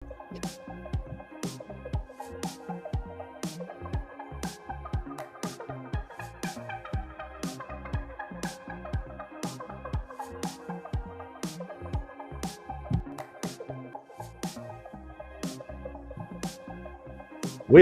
We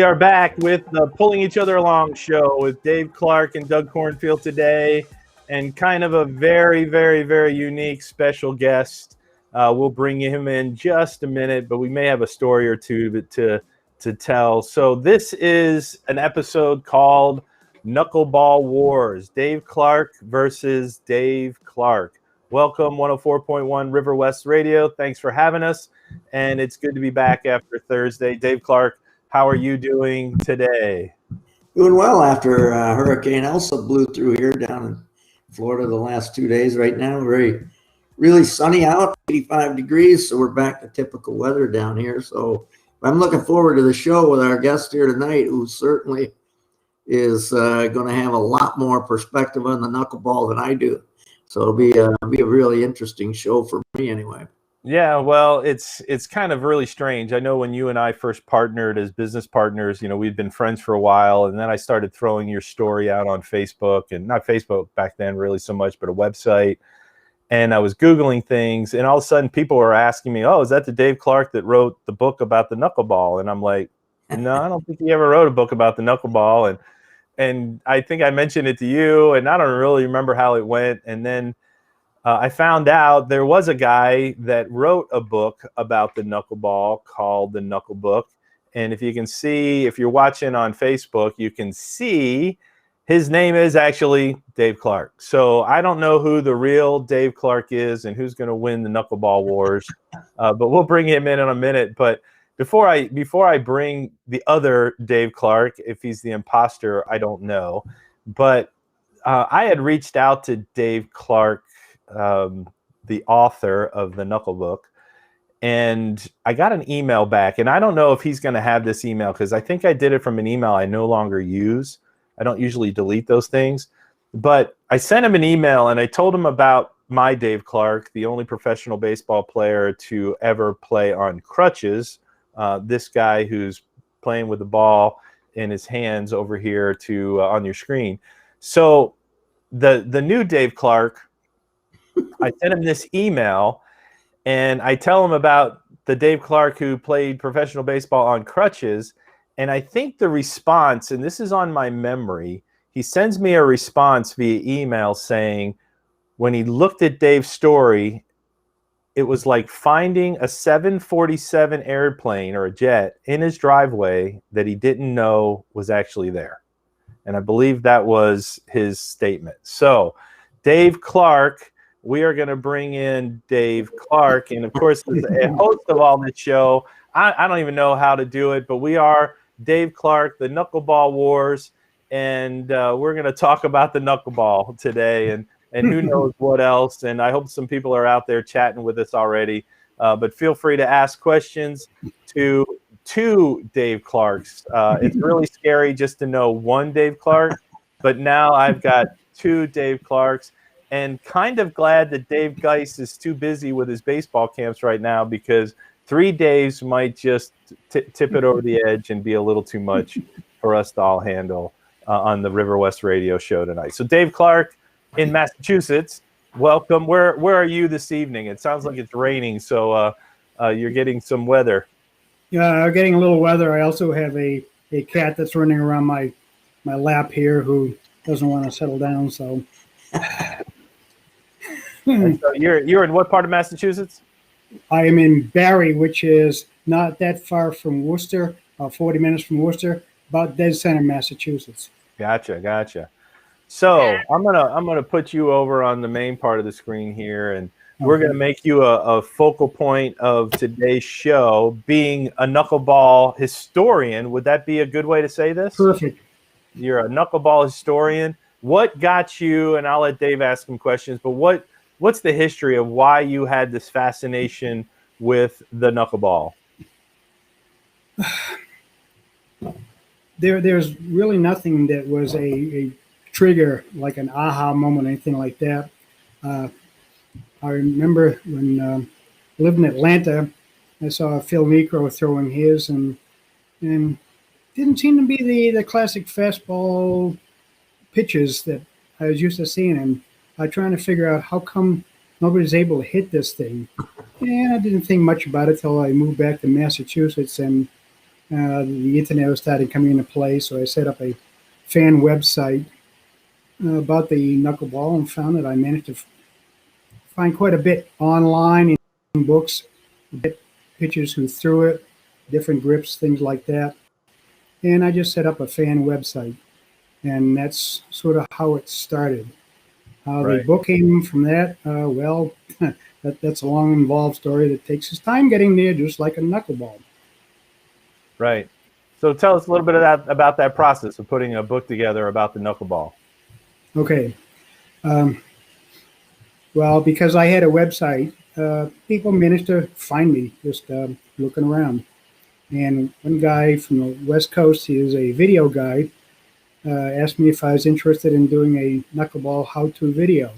are back with the Pulling Each Other Along show with Dave Clark and Doug Cornfield today, and kind of a very, very, very unique special guest. We'll bring him in just a minute, but we may have a story or two to tell. So this is an episode called Knuckleball Wars, Dave Clark versus Dave Clark. Welcome, 104.1 River West Radio. Thanks for having us, and it's good to be back after Thursday. Dave Clark, how are you doing today? Doing well after Hurricane Elsa blew through here down in Florida the last 2 days. Right now, really sunny out, 85 degrees, so we're back to typical weather down here. So I'm looking forward to the show with our guest here tonight, who certainly is going to have a lot more perspective on the knuckleball than I do. So it'll be a really interesting show for me anyway. Yeah, well, it's kind of really strange. I know when you and I first partnered as business partners, we'd been friends for a while, and then I started throwing your story out on Facebook, and not Facebook back then really so much, but a website. And I was Googling things, and all of a sudden people were asking me, oh, is that the Dave Clark that wrote the book about the knuckleball? And I'm like, no, I don't think he ever wrote a book about the knuckleball. And I think I mentioned it to you, and I don't really remember how it went. And then I found out there was a guy that wrote a book about the knuckleball called the Knucklebook. And if you can see, if you're watching on Facebook, you can see his name is actually Dave Clark. So I don't know who the real Dave Clark is and who's going to win the knuckleball wars, but we'll bring him in a minute. But before I bring the other Dave Clark, if he's the imposter, I don't know. But I had reached out to Dave Clark, the author of the Knucklebook, and I got an email back, and I don't know if he's going to have this email because I think I did it from an email I no longer use. I don't usually delete those things, but I sent him an email and I told him about my Dave Clark, the only professional baseball player to ever play on crutches. This guy who's playing with the ball in his hands over here on your screen. So the new Dave Clark, I sent him this email, and I tell him about the Dave Clark who played professional baseball on crutches, and I think the response, and this is on my memory, he sends me a response via email saying when he looked at Dave's story, it was like finding a 747 airplane or a jet in his driveway that he didn't know was actually there. And I believe that was his statement. So, Dave Clark, we are going to bring in Dave Clark. And of course, as a host of all this show, I don't even know how to do it, but we are Dave Clark, the Knuckleball Wars. And we're going to talk about the knuckleball today and who knows what else. And I hope some people are out there chatting with us already. But feel free to ask questions to two Dave Clarks. It's really scary just to know one Dave Clark, but now I've got two Dave Clarks. And kind of glad that Dave Geis is too busy with his baseball camps right now, because 3 days might just tip it over the edge and be a little too much for us to all handle on the River West Radio show tonight. So Dave Clark in Massachusetts, welcome. Where are you this evening? It sounds like it's raining, so you're getting some weather. Yeah, I'm getting a little weather. I also have a cat that's running around my lap here who doesn't want to settle down, so... So you're in what part of Massachusetts? I am in Barry, which is not that far from Worcester, 40 minutes from Worcester, about dead center, Massachusetts. Gotcha. So I'm gonna put you over on the main part of the screen here, and we're gonna make you a focal point of today's show, being a knuckleball historian. Would that be a good way to say this? Perfect. You're a knuckleball historian. What got you, and I'll let Dave ask some questions, but what's the history of why you had this fascination with the knuckleball? There's really nothing that was a trigger, like an aha moment, anything like that. I remember when I lived in Atlanta, I saw Phil Necro throwing his, and didn't seem to be the classic fastball pitches that I was used to seeing. And I trying to figure out how come nobody's able to hit this thing. And I didn't think much about it till I moved back to Massachusetts, and the internet was starting coming into play. So I set up a fan website about the knuckleball and found that I managed to find quite a bit online in books, pitchers who threw it, different grips, things like that. And I just set up a fan website. And that's sort of how it started. How the book came from that, well, that's a long, involved story that takes its time getting there, just like a knuckleball. Right. So tell us a little bit about that process of putting a book together about the knuckleball. Okay. Well, because I had a website, people managed to find me just looking around. And one guy from the West Coast, he is a video guy, asked me if I was interested in doing a knuckleball how-to video.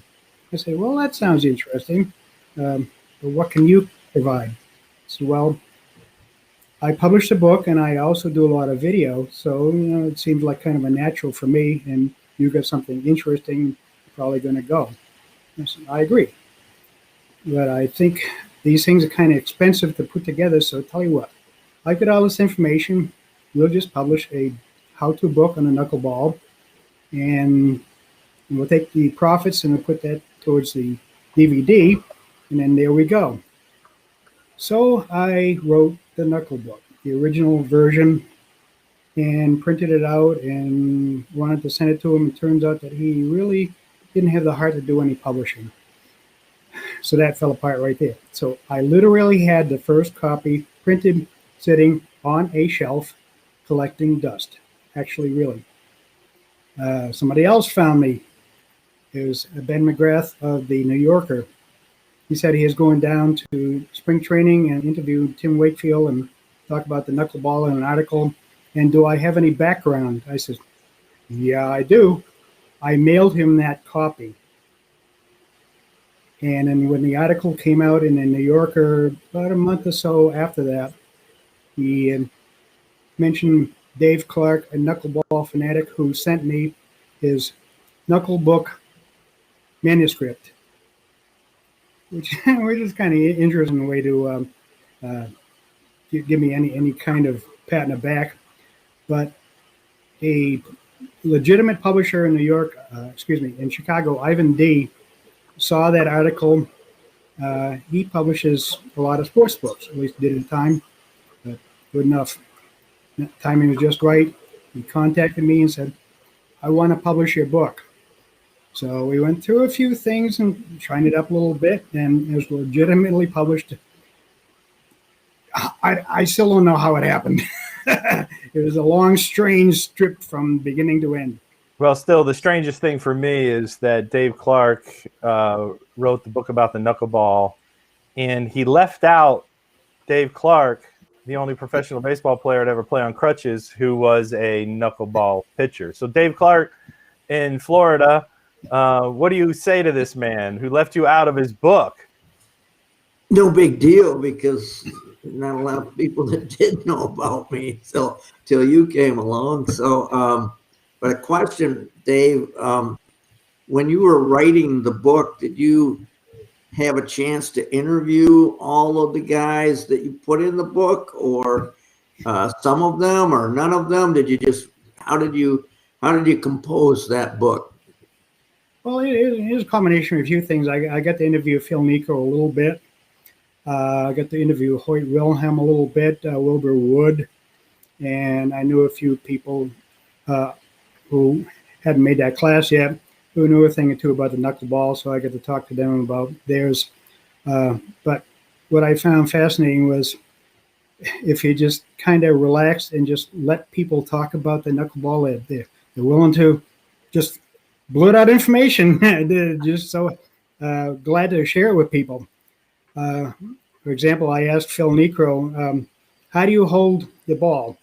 I said, well, that sounds interesting. But what can you provide? So, well, I published a book and I also do a lot of video. So, it seems like kind of a natural for me, and you got something interesting, probably going to go. I said, I agree. But I think these things are kind of expensive to put together. So tell you what, I get all this information. We'll just publish a how-to book on a knuckleball, and we'll take the profits and we'll put that towards the DVD, and then there we go. So I wrote the Knucklebook, the original version, and printed it out and wanted to send it to him. It turns out that he really didn't have the heart to do any publishing. So that fell apart right there. So I literally had the first copy printed, sitting on a shelf, collecting dust. Actually, really. Somebody else found me. It was Ben McGrath of the New Yorker. He said he is going down to spring training and interview Tim Wakefield and talk about the knuckleball in an article. And do I have any background? I said, yeah, I do. I mailed him that copy. And then when the article came out in the New Yorker, about a month or so after that, he mentioned Dave Clark, a knuckleball fanatic, who sent me his Knucklebook manuscript, which is kind of interesting way to give me any kind of pat on the back. But a legitimate publisher in New York, in Chicago, Ivan D., saw that article. He publishes a lot of sports books, at least did in time, but good enough. Timing was just right. He contacted me and said, I want to publish your book. So we went through a few things and shined it up a little bit, and it was legitimately published. I still don't know how it happened. It was a long, strange strip from beginning to end. Well, still, the strangest thing for me is that Dave Clark wrote the book about the knuckleball, and he left out Dave Clark, the only professional baseball player to ever play on crutches, who was a knuckleball pitcher. So Dave Clark in Florida, what do you say to this man who left you out of his book? No big deal, because not a lot of people that did know about me till you came along. So, but a question, Dave, when you were writing the book, did you have a chance to interview all of the guys that you put in the book, or some of them, or none of them? How did you compose that book? Well, it is a combination of a few things. I got to interview Phil Necro a little bit. I got to interview Hoyt Wilhelm a little bit, Wilbur Wood, and I knew a few people who hadn't made that class yet, who knew a thing or two about the knuckleball, so I got to talk to them about theirs. But what I found fascinating was if you just kind of relax and just let people talk about the knuckleball, they're willing to just blurt out information. They're just so glad to share it with people. For example, I asked Phil Necro, how do you hold the ball?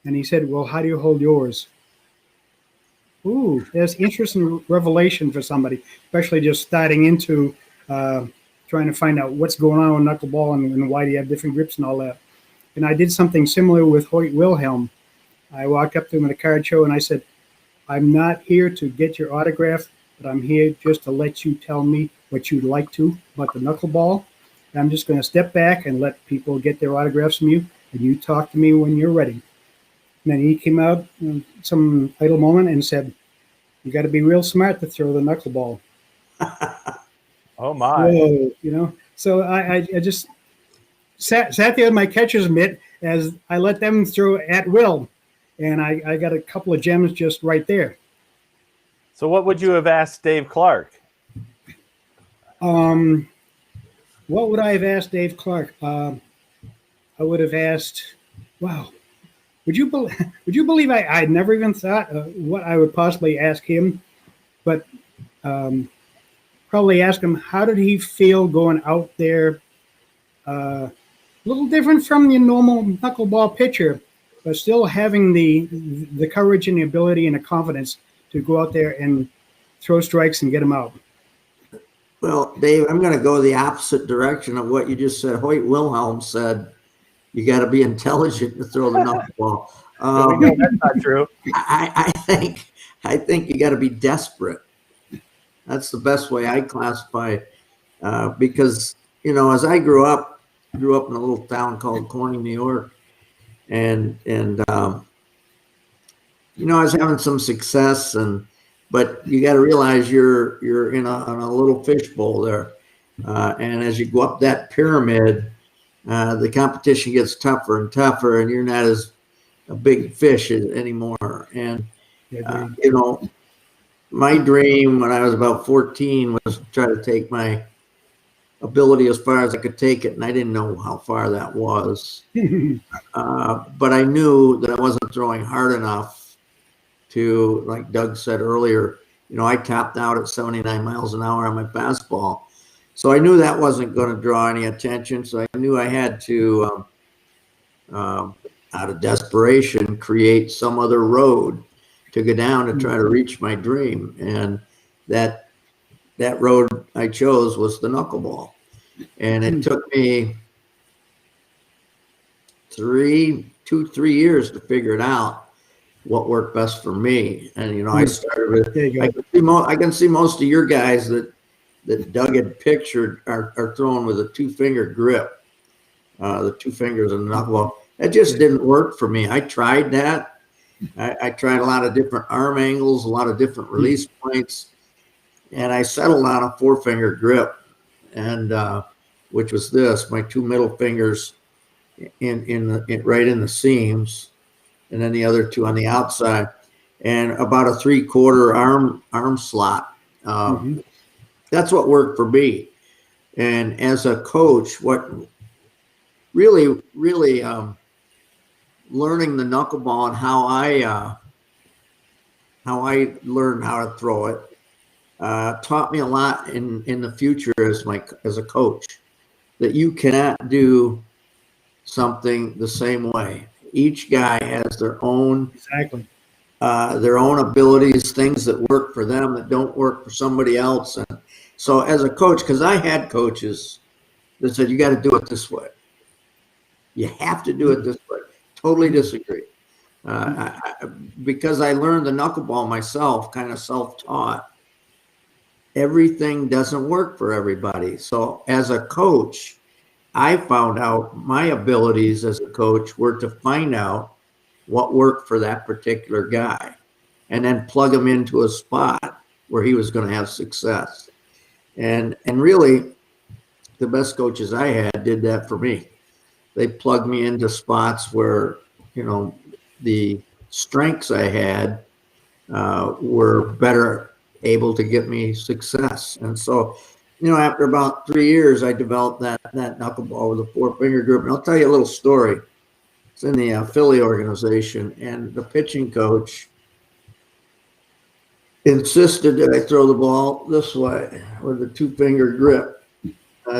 And he said, well, how do you hold yours? Ooh, that's interesting revelation for somebody, especially just starting into trying to find out what's going on with knuckleball and why do you have different grips and all that. And I did something similar with Hoyt Wilhelm. I walked up to him at a card show and I said, I'm not here to get your autograph, but I'm here just to let you tell me what you'd like to about the knuckleball. And I'm just going to step back and let people get their autographs from you, and you talk to me when you're ready. And then he came out some idle moment and said, you got to be real smart to throw the knuckleball. Oh, my. Whoa, So I just sat there with my catcher's mitt as I let them throw at will. And I got a couple of gems just right there. So what would you have asked Dave Clark? What would I have asked Dave Clark? I would have asked, wow, would you believe I never even thought of what I would possibly ask him, but probably ask him, how did he feel going out there? A little different from the normal knuckleball pitcher, but still having the courage and the ability and the confidence to go out there and throw strikes and get them out. Well, Dave, I'm going to go the opposite direction of what you just said. Hoyt Wilhelm said, you got to be intelligent to throw the knuckleball. No, that's not true. I think you got to be desperate. That's the best way I classify it. Because, as I grew up in a little town called Corning, New York. And I was having some success, but you got to realize you're in a little fishbowl there, and as you go up that pyramid, the competition gets tougher and tougher, and you're not as a big fish anymore. And my dream when I was about 14 was to try to take my ability as far as I could take it, and I didn't know how far that was. But I knew that I wasn't throwing hard enough to, like Doug said earlier, I tapped out at 79 miles an hour on my fastball. So I knew that wasn't going to draw any attention. So I knew I had to, out of desperation, create some other road to go down to try to reach my dream. And that road I chose was the knuckleball. And it took me 3 years to figure it out what worked best for me. And, I started with, I can see most of your guys that Doug had pictured are throwing with a 2-finger grip, the 2 fingers in the knuckleball. That just didn't work for me. I tried that. I tried a lot of different arm angles, a lot of different release points. And I settled on a 4-finger grip, and which was this: my 2 middle fingers right in the seams, and then the other 2 on the outside, and about a 3/4 arm slot. That's what worked for me. And as a coach, what really learning the knuckleball and how I learned how to throw it. Taught me a lot in the future as a coach, that you cannot do something the same way. Each guy has their own abilities, things that work for them that don't work for somebody else. And so as a coach, because I had coaches that said, you got to do it this way. You have to do it this way. Totally disagree. Because I learned the knuckleball myself, kind of self-taught. Everything doesn't work for everybody. So as a coach, I found out my abilities as a coach were to find out what worked for that particular guy and then plug him into a spot where he was going to have success. And really, the best coaches I had did that for me. They plugged me into spots where, the strengths I had were better able to get me success. And so, after about 3 years, I developed that knuckleball with a 4-finger grip. And I'll tell you a little story. It's in the Philly organization, and the pitching coach insisted that I throw the ball this way with a 2-finger grip,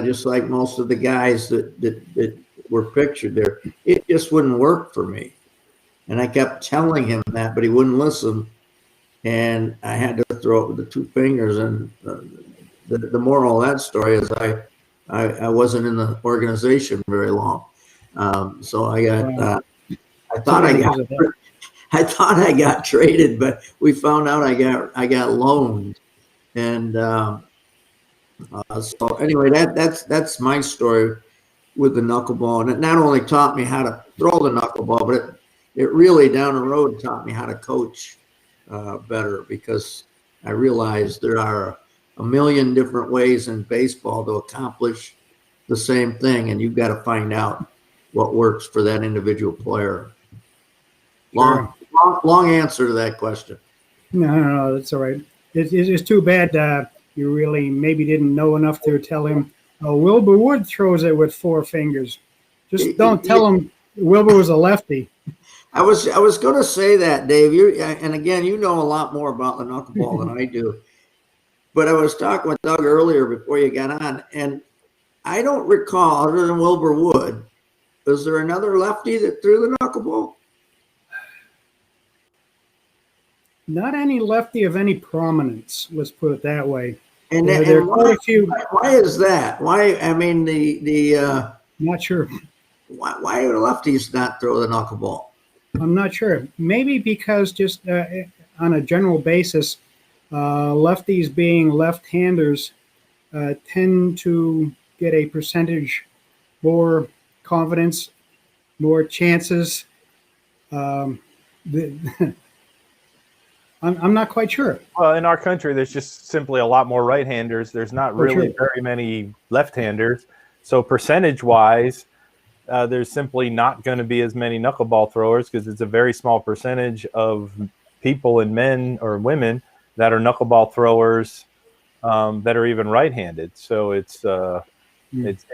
just like most of the guys that were pictured there. It just wouldn't work for me. And I kept telling him that, but he wouldn't listen. And I had to throw it with the 2 fingers. And the moral of that story is I I wasn't in the organization very long. So I got, I thought I thought I got traded, but we found out I got loaned. And so anyway, that's my story with the knuckleball. And it not only taught me how to throw the knuckleball, but it really down the road taught me how to coach better, because I realized there are a million different ways in baseball to accomplish the same thing, and you've got to find out what works for that individual player. Long answer to that question. No, that's all right. It's too bad you really maybe didn't know enough to tell him, oh, Wilbur Wood throws it with 4 fingers. Just don't tell him Wilbur was a lefty. I was going to say that, Dave. And again, you know a lot more about the knuckleball than I do. But I was talking with Doug earlier before you got on, and I don't recall, other than Wilbur Wood, was there another lefty that threw the knuckleball? Not any lefty of any prominence, let's put it that way. And, there are quite a few. Why is that? Why? I mean, Not sure. Why do lefties not throw the knuckleball? I'm not sure. Maybe because just on a general basis, lefties being left-handers tend to get a percentage more confidence, more chances. I'm not quite sure. Well, in our country, there's just simply a lot more right-handers. There's not really very many left-handers. So percentage-wise, there's simply not going to be as many knuckleball throwers, because it's a very small percentage of people and men or women that are knuckleball throwers that are even right-handed. So it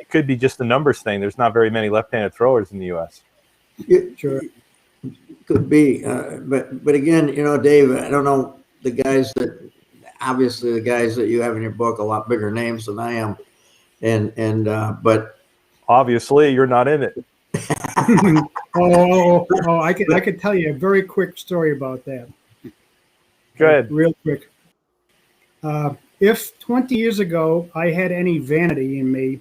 could be just a numbers thing. There's not very many left-handed throwers in the U.S. Sure. Could be, but again, you know, Dave, I don't know, the guys that you have in your book, a lot bigger names than I am, but obviously you're not in it. I could tell you a very quick story about that. Good. Real quick. If 20 years ago I had any vanity in me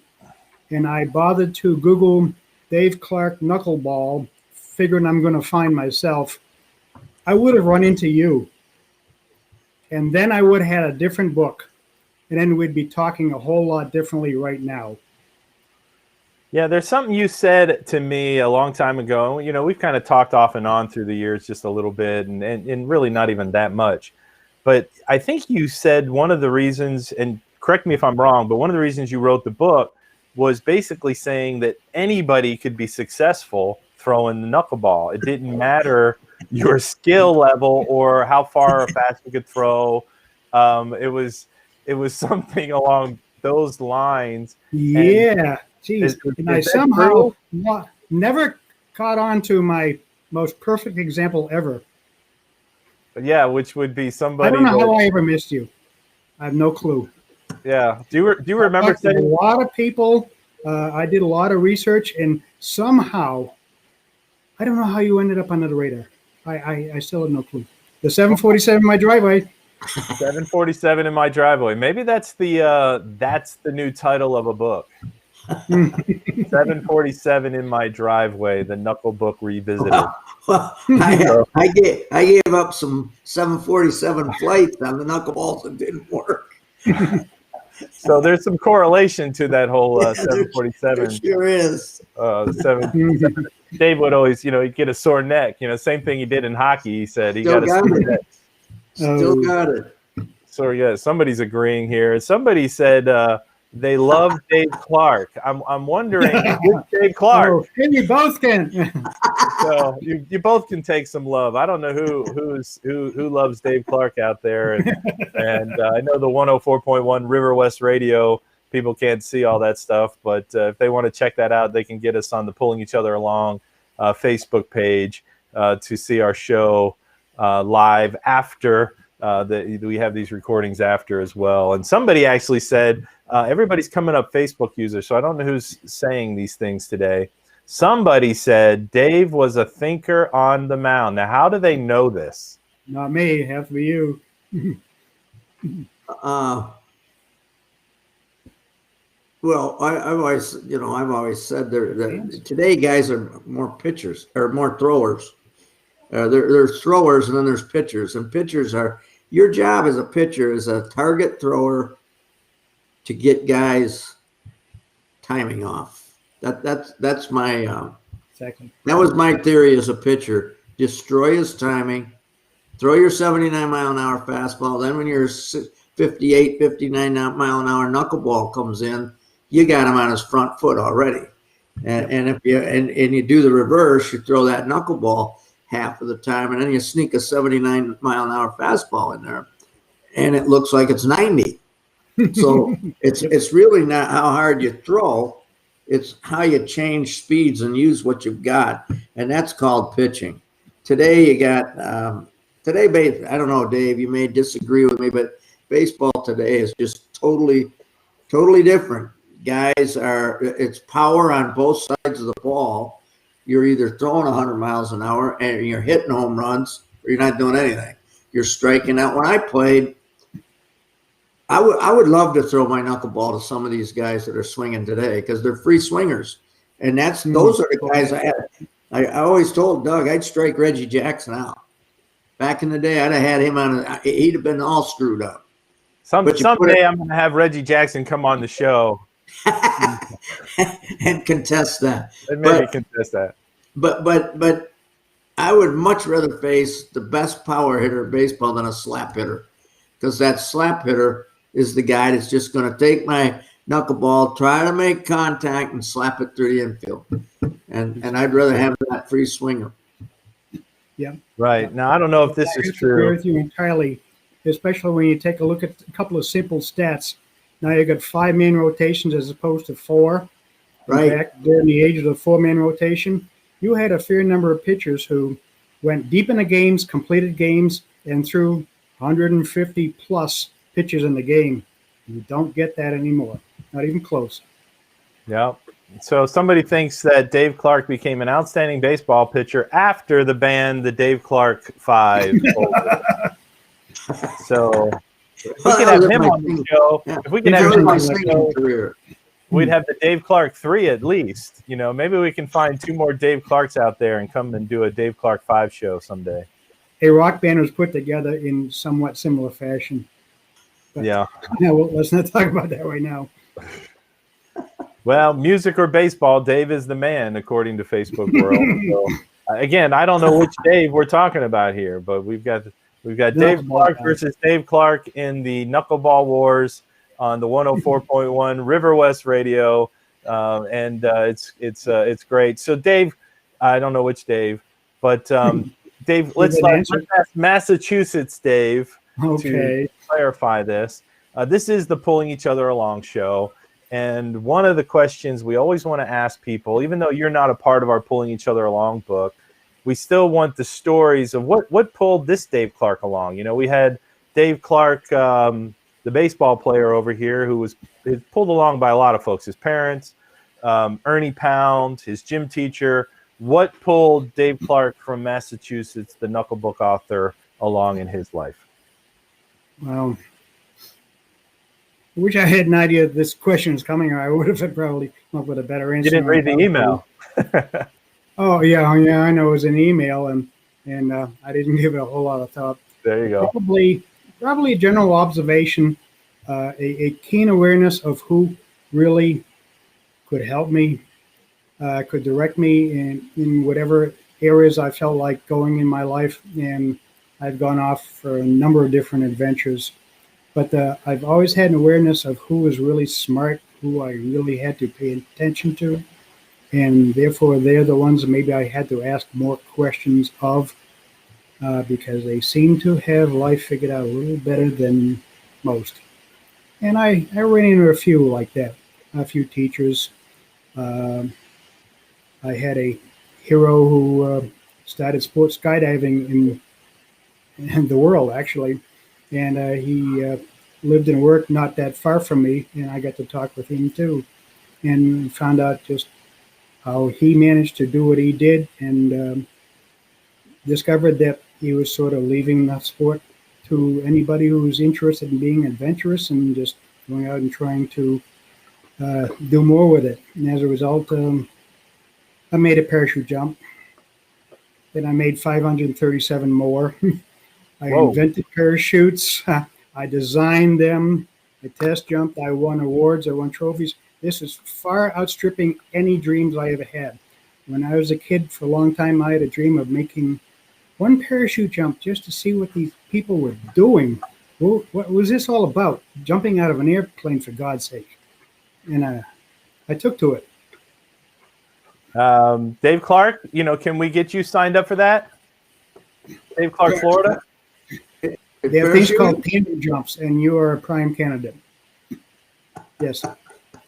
and I bothered to Google Dave Clark knuckleball, figuring I'm going to find myself, I would have run into you. And then I would have had a different book. And then we'd be talking a whole lot differently right now. Yeah, there's something you said to me a long time ago. You know, we've kind of talked off and on through the years just a little bit, and really not even that much. But I think you said one of the reasons, and correct me if I'm wrong, but one of the reasons you wrote the book was basically saying that anybody could be successful throwing the knuckleball. It didn't matter your skill level or how far or fast you could throw. It was something along those lines. Yeah, geez. And I somehow never caught on to my most perfect example ever. Yeah, which would be somebody. I don't know how I ever missed you. I have no clue. Yeah. Do you remember saying? A lot of people. I did a lot of research, and somehow, I don't know how you ended up under the radar. I still have no clue. The 747 in my driveway. 747 in my driveway. Maybe that's the new title of a book. 747 in my driveway. The Knucklebook revisited. Well, I gave up some 747 flights on the knuckleballs that didn't work. So there's some correlation to that whole 747. There sure is. 747. Dave would always, he'd get a sore neck. Same thing he did in hockey. He said he got a sore neck. Still got it. So yeah, somebody's agreeing here. Somebody said they love Dave Clark. I'm wondering, who's Dave Clark? Oh, and you both can. So you both can take some love. I don't know who loves Dave Clark out there, and I know the 104.1 River West Radio. People can't see all that stuff, but if they want to check that out, they can get us on the Pulling Each Other Along Facebook page to see our show live after. We have these recordings after as well. And somebody actually said, everybody's coming up Facebook users, so I don't know who's saying these things today. Somebody said Dave was a thinker on the mound. Now, how do they know this? Not me. It has to be you. Well, I've always said that today guys are more pitchers or more throwers. There's throwers and then there's pitchers, and pitchers are your job as a pitcher is a target thrower to get guys timing off. That's my Exactly. that was my theory as a pitcher. Destroy his timing, throw your 79 mile an hour fastball. Then when your 58, 59 mile an hour knuckleball comes in, you got him on his front foot already. And if you do the reverse, you throw that knuckleball half of the time, and then you sneak a 79 mile an hour fastball in there, and it looks like it's 90. So it's really not how hard you throw, it's how you change speeds and use what you've got, and that's called pitching. Today you got I don't know, Dave, you may disagree with me, but baseball today is just totally different. Guys it's power on both sides of the ball. You're either throwing 100 miles an hour and you're hitting home runs, or you're not doing anything. You're striking out. When I played, I would love to throw my knuckleball to some of these guys that are swinging today because they're free swingers, and those are the guys I had. I always told Doug I'd strike Reggie Jackson out. Back in the day, I'd have had him he'd have been all screwed up. Someday I'm going to have Reggie Jackson come on the show and contest that. And maybe contest that. But I would much rather face the best power hitter in baseball than a slap hitter, because that slap hitter is the guy that's just going to take my knuckleball, try to make contact, and slap it through the infield. And I'd rather have that free swinger. Yeah. Right. Now, I don't know if this is true. I agree with you entirely, especially when you take a look at a couple of simple stats. Now you got 5-man rotations as opposed to 4. Right. Back during the age of the 4-man rotation, you had a fair number of pitchers who went deep in the games, completed games, and threw 150 plus pitches in the game. You don't get that anymore. Not even close. Yeah. So somebody thinks that Dave Clark became an outstanding baseball pitcher after the band, the Dave Clark 5. So if we could have him on the show, if we could have him on the show, we'd have the Dave Clark 3 at least. You know, maybe we can find 2 more Dave Clarks out there and come and do a Dave Clark 5 show someday. A rock band was put together in somewhat similar fashion. But, yeah. Well, let's not talk about that right now. Well, music or baseball, Dave is the man, according to Facebook World. So, again, I don't know which Dave we're talking about here, but we've got Dave Clark versus Dave Clark in the Knuckleball Wars on the 104.1 River West Radio, and it's great. So, Dave, I don't know which Dave, but Dave, let's ask Massachusetts Dave to clarify this. This is the Pulling Each Other Along show. And one of the questions we always want to ask people, even though you're not a part of our Pulling Each Other Along book, we still want the stories of what pulled this Dave Clark along. You know, we had Dave Clark, the baseball player over here, who was pulled along by a lot of folks, his parents, Ernie Pound, his gym teacher. What pulled Dave Clark from Massachusetts, the Knucklebook author, along in his life? Well, I wish I had an idea this question was coming, or I would have probably come up with a better answer. You didn't read the email. Oh, yeah, I know it was an email, and I didn't give it a whole lot of thought. There you go. Probably a general observation, a keen awareness of who really could help me, could direct me in whatever areas I felt like going in my life, and I've gone off for a number of different adventures. But I've always had an awareness of who was really smart, who I really had to pay attention to. And therefore, they're the ones that maybe I had to ask more questions of, because they seem to have life figured out a little better than most. And I ran into a few like that, a few teachers. I had a hero who started sports skydiving in the world, actually. And he lived and worked not that far from me, and I got to talk with him too, and found out just how he managed to do what he did, and discovered that he was sort of leaving the sport to anybody who was interested in being adventurous and just going out and trying to do more with it. And as a result, I made a parachute jump. Then I made 537 more. I Whoa. invented parachutes. I designed them. I test jumped. I won awards. I won trophies. This is far outstripping any dreams I ever had. When I was a kid, for a long time, I had a dream of making one parachute jump just to see what these people were doing. What was this all about? Jumping out of an airplane, for God's sake. And I took to it. Dave Clark, can we get you signed up for that? Dave Clark, Florida? They have things called tandem jumps, and you are a prime candidate. Yes.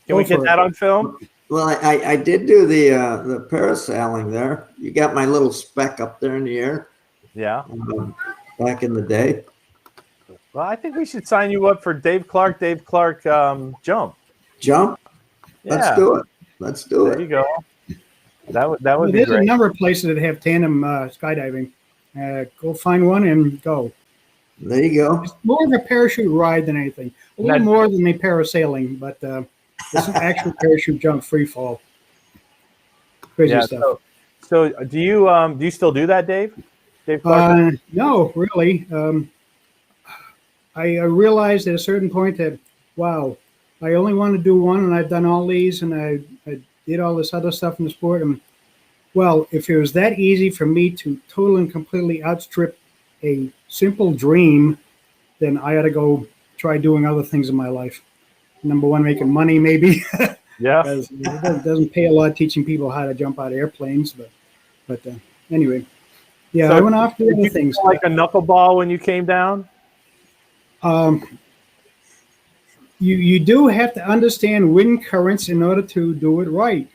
Can we get that on film? Well, I did do the parasailing there. You got my little speck up there in the air. Yeah. Back in the day. Well, I think we should sign you up for Dave Clark jump. Jump? Yeah. Let's do it. Let's do it. There you go. That would be There's great. a number of places that have tandem skydiving. Go find one and go. There you go. It's more of a parachute ride than anything. A little more than the parasailing, but it's an actual parachute jump, free fall. Crazy stuff. So do you still do that, Dave? Dave Clark? No, really. I realized at a certain point that, wow, I only want to do one, and I've done all these, and I did all this other stuff in the sport. And well, if it was that easy for me to totally and completely outstrip a simple dream, then I ought to go try doing other things in my life. Number one, making money, maybe. Yeah. Because it doesn't pay a lot teaching people how to jump out of airplanes. But anyway, yeah, so I went off doing other things. Like a knuckleball when you came down? You do have to understand wind currents in order to do it right.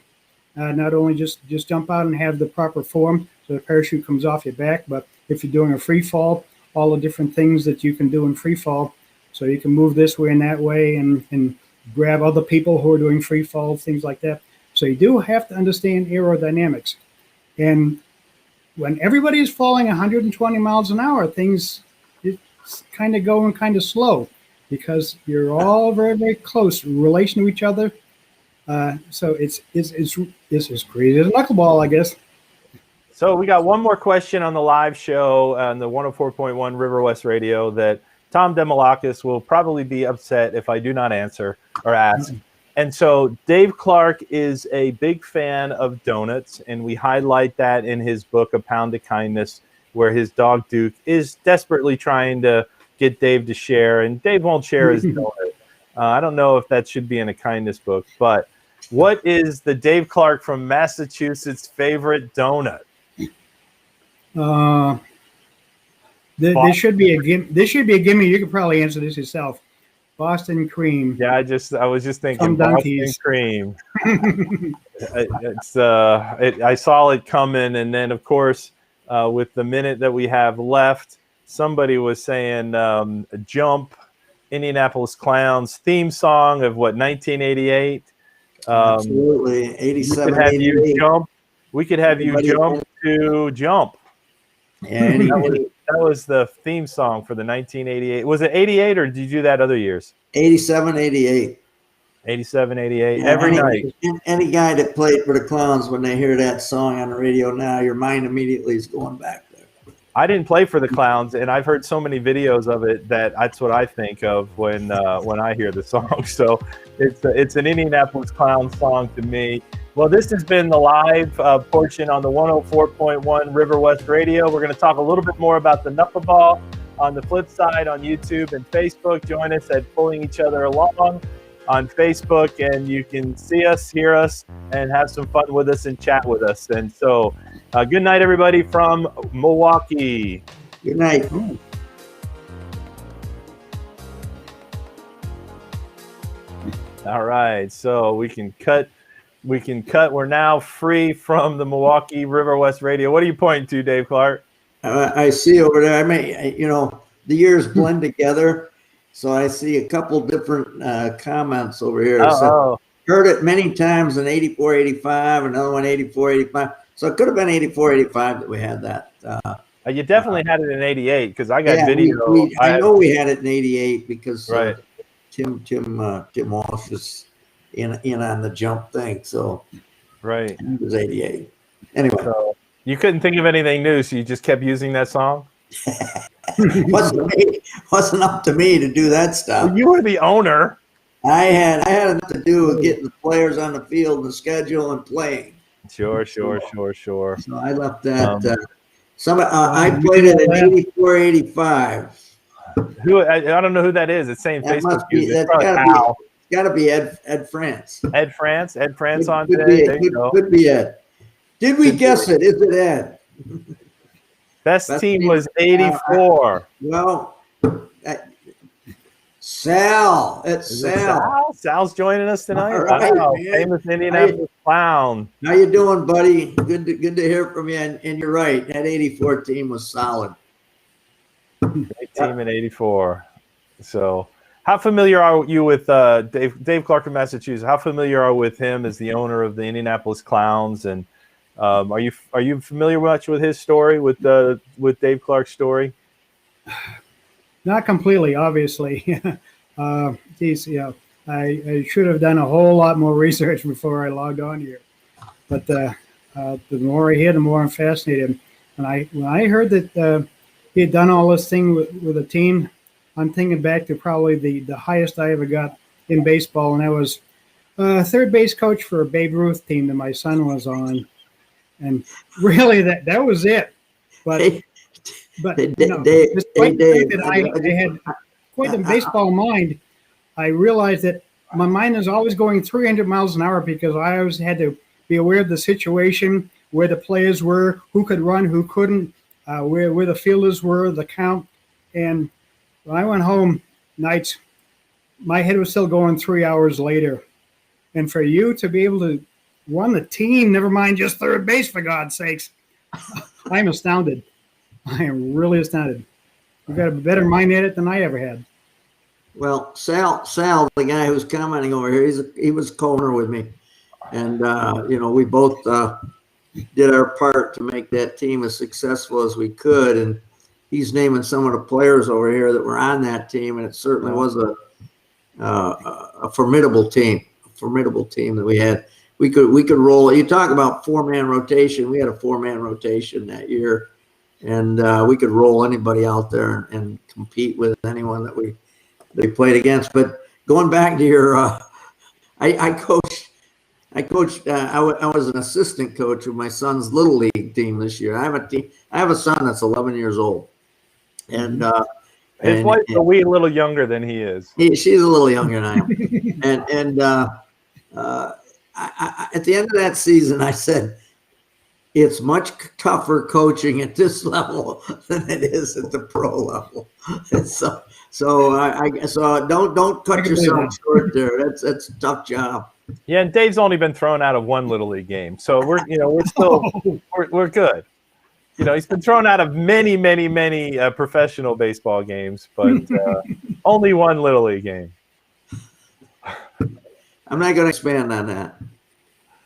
Not only just jump out and have the proper form so the parachute comes off your back, but if you're doing a free fall, all the different things that you can do in free fall. So you can move this way and that way and grab other people who are doing free fall, things like that. So you do have to understand aerodynamics. And when everybody is falling 120 miles an hour, things kind of going kind of slow because you're all very, very close in relation to each other. So it's as crazy as a knuckleball, I guess. So we got one more question on the live show on the 104.1 River West Radio that Tom Demolakis will probably be upset if I do not answer or ask. And so Dave Clark is a big fan of donuts, and we highlight that in his book, A Pound of Kindness, where his dog Duke is desperately trying to get Dave to share, and Dave won't share his donut. I don't know if that should be in a kindness book, but what is the Dave Clark from Massachusetts favorite donut? This should be a gimme. You could probably answer this yourself. Boston cream. Yeah, I was just thinking Boston cream. I saw it coming, and then of course, with the minute that we have left, somebody was saying "Jump," Indianapolis Clowns theme song of what 1988. Absolutely, 87. We could have you jump. We could have you jump to jump. Yeah, that was the theme song for the 1988. Was it 88 or did you do that other years? 87, 88. 87, 88. Yeah, every night. Any guy that played for the Clowns, when they hear that song on the radio now, your mind immediately is going back there. I didn't play for the Clowns, and I've heard so many videos of it that's what I think of when I hear the song. So it's an Indianapolis Clown song to me. Well, this has been the live portion on the 104.1 River West Radio. We're going to talk a little bit more about the knuckleball on the flip side on YouTube and Facebook. Join us at Pulling Each Other Along on Facebook, and you can see us, hear us, and have some fun with us and chat with us. And so good night, everybody from Milwaukee. Good night. All right, so we can cut. We're now free from the Milwaukee River West Radio. What are you pointing to, Dave Clark? I see over there. I mean, the years blend together, so I see a couple different comments over here. Heard it many times in 84, 85, another one 84, 85. So it could have been 84, 85 that we had that. You definitely had it in 88 because I got video. I know we had it in 88 because right. Tim Walsh is in on the jump thing. So Right. he was 88. Anyway, So you couldn't think of anything new, so you just kept using that song? wasn't up to me to do that stuff. Well, you were the owner. I had enough to do with getting the players on the field, the schedule, and playing. Sure. So I left that. Um, I played it in 84, 85. I don't know who that is. It's saying That Facebook must be. user. It's That's probably got to be. Al. It's got to be Ed France. Ed France on Could today. be, There you go. could be Ed. Did we guess it? Is it Ed? Best team was 84. Well, Sal. It's Sal. Sal's joining us tonight. All right, Wow. man. Famous Indianapolis clown. How you doing, buddy? Good to hear from you. And you're right. That 84 team was solid. Great team in 84. So, how familiar are you with Dave Clark of Massachusetts? How familiar are you with him as the owner of the Indianapolis Clowns? And are you familiar much with his story, with Dave Clark's story? Not completely, obviously. Geez, I should have done a whole lot more research before I logged on here. But the more I hear, the more I'm fascinated. When I heard that he had done all this thing with a team, I'm thinking back to probably the highest I ever got in baseball, and I was third base coach for a Babe Ruth team that my son was on, and really that was it. But despite the fact that I had quite a baseball mind, I realized that my mind is always going 300 miles an hour because I always had to be aware of the situation, where the players were, who could run, who couldn't, where the fielders were, the count. And when I went home nights, my head was still going 3 hours later. And for you to be able to run the team, never mind just third base, for God's sakes, I'm astounded. I am really astounded. You've got a better mind at it than I ever had. Well, Sal, the guy who's commenting over here, he was co-owner with me. And, we both did our part to make that team as successful as we could. And he's naming some of the players over here that were on that team, and it certainly was a formidable team. That we had. We could roll. You talk about 4-man rotation. We had a 4-man rotation that year, and we could roll anybody out there and compete with anyone that they played against. But going back to your, I coached. I was an assistant coach of my son's little league team this year. I have a son that's 11 years old. And his wife's a wee little younger than he is. She's a little younger than I am. and I, at the end of that season, I said, it's much tougher coaching at this level than it is at the pro level. And so don't cut yourself short there. That's a tough job. Yeah, and Dave's only been thrown out of one little league game, so we're still we're good. He's been thrown out of many professional baseball games, but only one little league game. I'm not going to expand on that.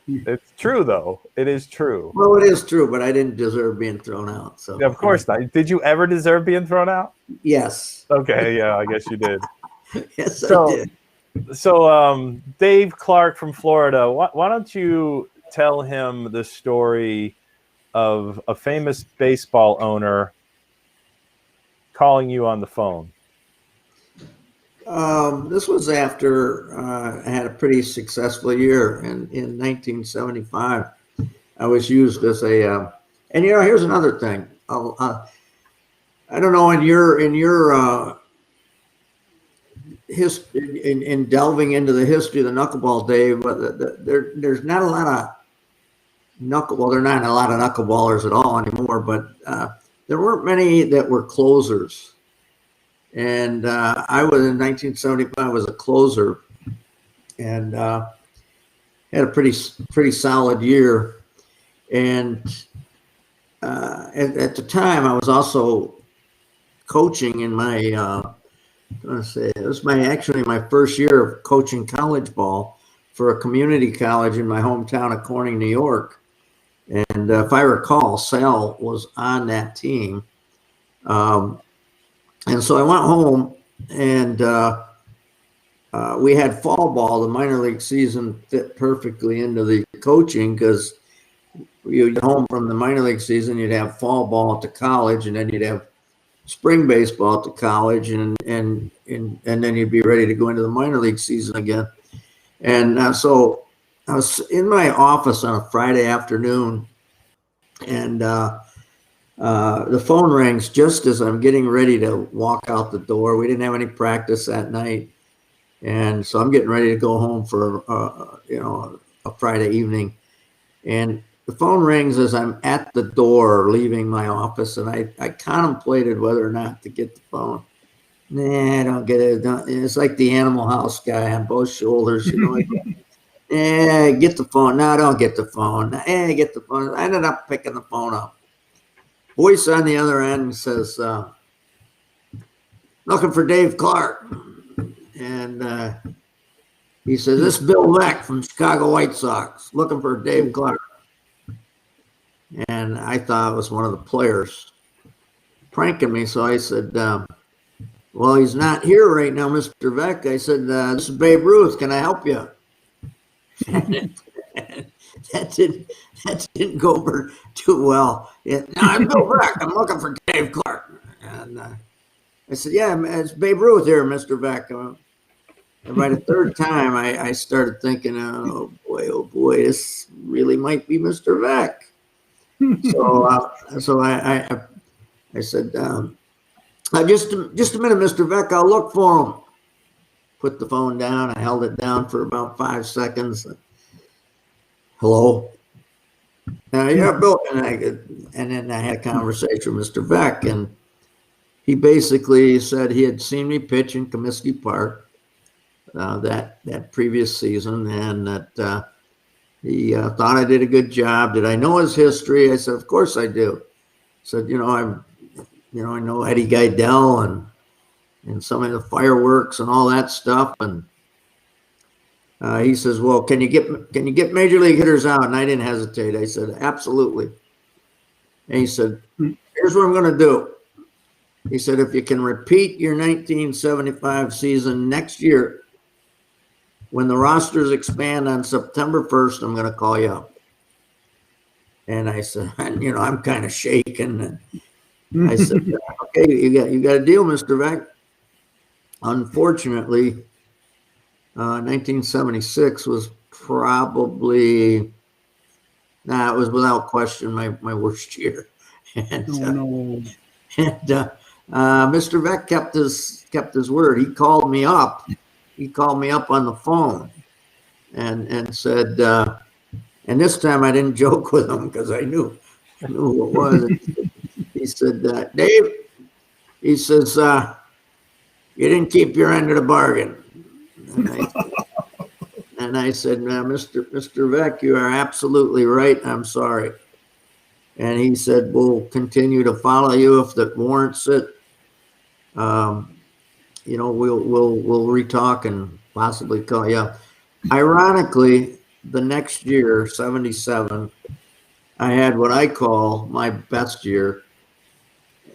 It's true, though. It is true. Well, it is true, but I didn't deserve being thrown out. So yeah, of course not. Did you ever deserve being thrown out? Yes. Okay, yeah, I guess you did. Yes, I did. So, Dave Clark from Florida, why don't you tell him the story of a famous baseball owner calling you on the phone? This was after I had a pretty successful year in 1975. I was used as a, and here's another thing. I don't know in your in delving into the history of the knuckleball, Dave, but there's not a lot of knuckleball. There are not a lot of knuckleballers at all anymore, but there weren't many that were closers. And I was in 1975 was a closer, and had a pretty solid year. And at the time, I was also coaching in my. It was my first year of coaching college ball for a community college in my hometown of Corning, New York. And if I recall, Sal was on that team. And so I went home and we had fall ball. The minor league season fit perfectly into the coaching because you'd home from the minor league season, you'd have fall ball at the college, and then you'd have spring baseball at the college, and then you'd be ready to go into the minor league season again. And so I was in my office on a Friday afternoon, and the phone rings just as I'm getting ready to walk out the door. We didn't have any practice that night, and so I'm getting ready to go home for a Friday evening, and the phone rings as I'm at the door leaving my office, and I contemplated whether or not to get the phone. Nah, I don't get it. It's like the Animal House guy on both shoulders, Get the phone. No, don't get the phone. Get the phone. I ended up picking the phone up. Voice on the other end says, looking for Dave Clark. And he says, this is Bill Beck from Chicago White Sox, looking for Dave Clark. And I thought it was one of the players pranking me. So I said, well, he's not here right now, Mr. Beck. I said, this is Babe Ruth. Can I help you? that didn't go over too well. No, I'm Bill Beck. I'm looking for Dave Clark. And I said, yeah, it's Babe Ruth here, Mr. Beck. And by the third time, I started thinking, oh boy, this really might be Mr. Beck. So I said, just a minute, Mr. Beck, I'll look for him. Put the phone down. I held it down for about 5 seconds. Hello? Yeah, Bill. And then I had a conversation with Mr. Beck, and he basically said he had seen me pitch in Comiskey Park that previous season, and that he thought I did a good job. Did I know his history? I said, of course I do. I said, I know Eddie Geidel and some of the fireworks and all that stuff. And he says, well, can you get major league hitters out? And I didn't hesitate. I said, absolutely. And he said, here's what I'm going to do. He said, if you can repeat your 1975 season next year, when the rosters expand on September 1st, I'm going to call you up. And I said, I'm kind of shaking. And I said, okay, you got a deal, Mr. Beck. Unfortunately, 1976 was probably, it was without question my worst year. And, Mr. Beck kept his word. He called me up. He called me up on the phone and said, and this time I didn't joke with him because I knew who it was. He said, Dave, he says, you didn't keep your end of the bargain. And I said, Mr. Beck, you are absolutely right. I'm sorry. And he said, we'll continue to follow you if that warrants it. We'll re-talk and possibly call you up. Ironically, the next year, 77, I had what I call my best year,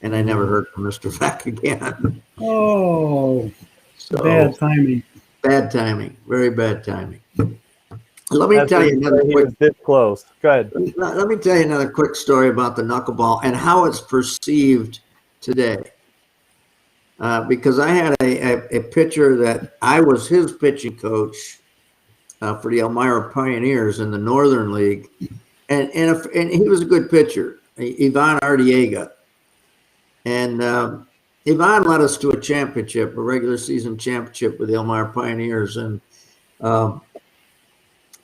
and I never heard from Mr. Beck again. Oh, so bad timing. Bad timing, very bad timing. Let me tell you another quick. This close. Go ahead. Let me tell you another quick story about the knuckleball and how it's perceived today. Because I had a pitcher that I was his pitching coach for the Elmira Pioneers in the Northern League, and he was a good pitcher, Ivan Ardiega, and Ivan led us to a championship, a regular season championship with the Elmira Pioneers, and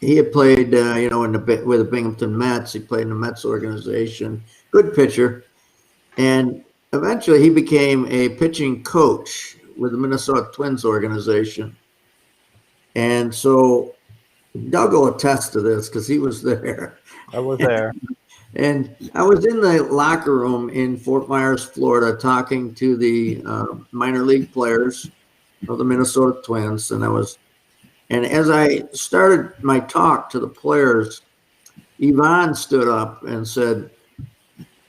he had played, with the Binghamton Mets. He played in the Mets organization. Good pitcher, and eventually he became a pitching coach with the Minnesota Twins organization. And so Doug will attest to this because he was there. I was there. And I was in the locker room in Fort Myers, Florida, talking to the minor league players of the Minnesota Twins. And as I started my talk to the players, Yvonne stood up and said,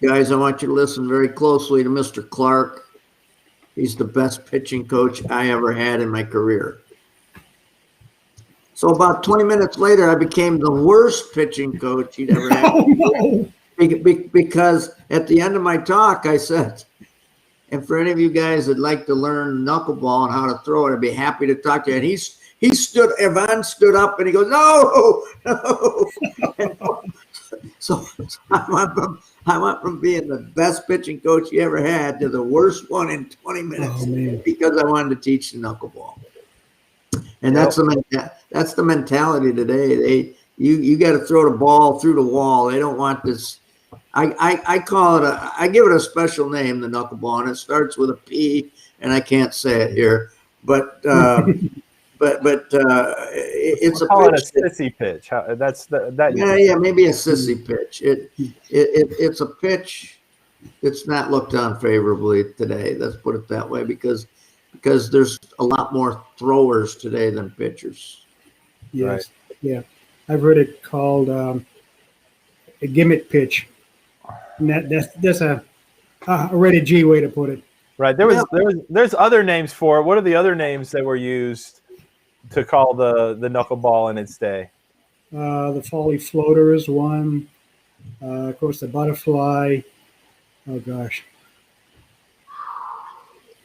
guys, I want you to listen very closely to Mr. Clark. He's the best pitching coach I ever had in my career. So about 20 minutes later, I became the worst pitching coach he'd ever had. Oh, no. Because at the end of my talk, I said, and for any of you guys that'd like to learn knuckleball and how to throw it, I'd be happy to talk to you. And Ivan stood up and he goes, no. And so I went from being the best pitching coach you ever had to the worst one in 20 minutes because I wanted to teach the knuckleball. And that's the mentality today. You got to throw the ball through the wall. They don't want this. I call it I give it a special name, the knuckleball, and it starts with a P, and I can't say it here, but it's we'll call it a sissy pitch. Maybe a sissy pitch. It's a pitch. It's not looked on favorably today. Let's put it that way, because there's a lot more throwers today than pitchers. Yes, right. Yeah, I've heard it called a gimmick pitch. And that's a rated G way to put it. Right. There's other names for it. What are the other names that were used to call the knuckleball in its day? The Folly Floater is one. Of course, the Butterfly. Oh gosh.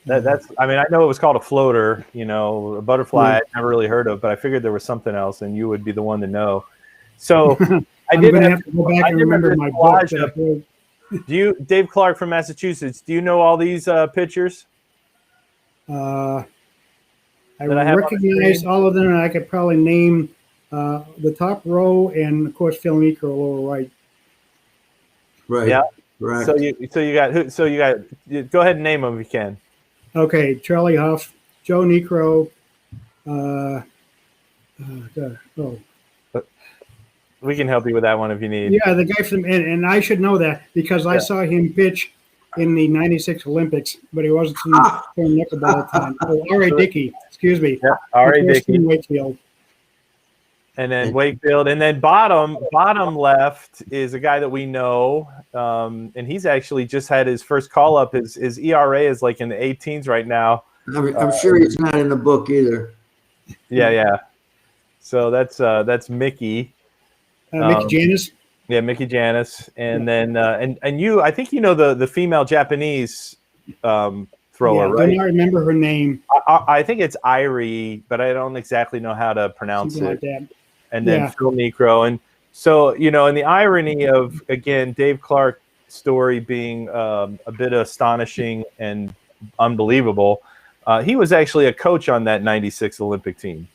That's. I mean, I know it was called a floater. A butterfly I'd never really heard of, but I figured there was something else, and you would be the one to know. So I'm going to have to go back and remember my book. Dave Clark from Massachusetts, do you know all these pitchers? I recognize all of them, and I could probably name the top row, and of course Phil Meeker lower right. Right. Yeah. Right. So you got go ahead and name them if you can. Okay, Charlie Huff, Joe Necro. We can help you with that one if you need. Yeah, the guy from and I should know that because I saw him pitch in the '96 Olympics, but he wasn't playing knuckleball at the time. R.A. Dickey, excuse me. Yeah, R.A. Dickey. Wakefield. And then Wakefield, and then bottom left is a guy that we know, and he's actually just had his first call up. His ERA is like in the 18s right now. I'm sure he's not in the book either. Yeah. So that's Mickey. Mickey Janis. Yeah, Mickey Janis, and then and you, I think you know the female Japanese thrower, right? I don't remember her name. I think it's Irie, but I don't exactly know how to pronounce Something it. like that. And then Phil Necro, and so in the irony of again Dave Clark's story being a bit astonishing and unbelievable, he was actually a coach on that '96 Olympic team.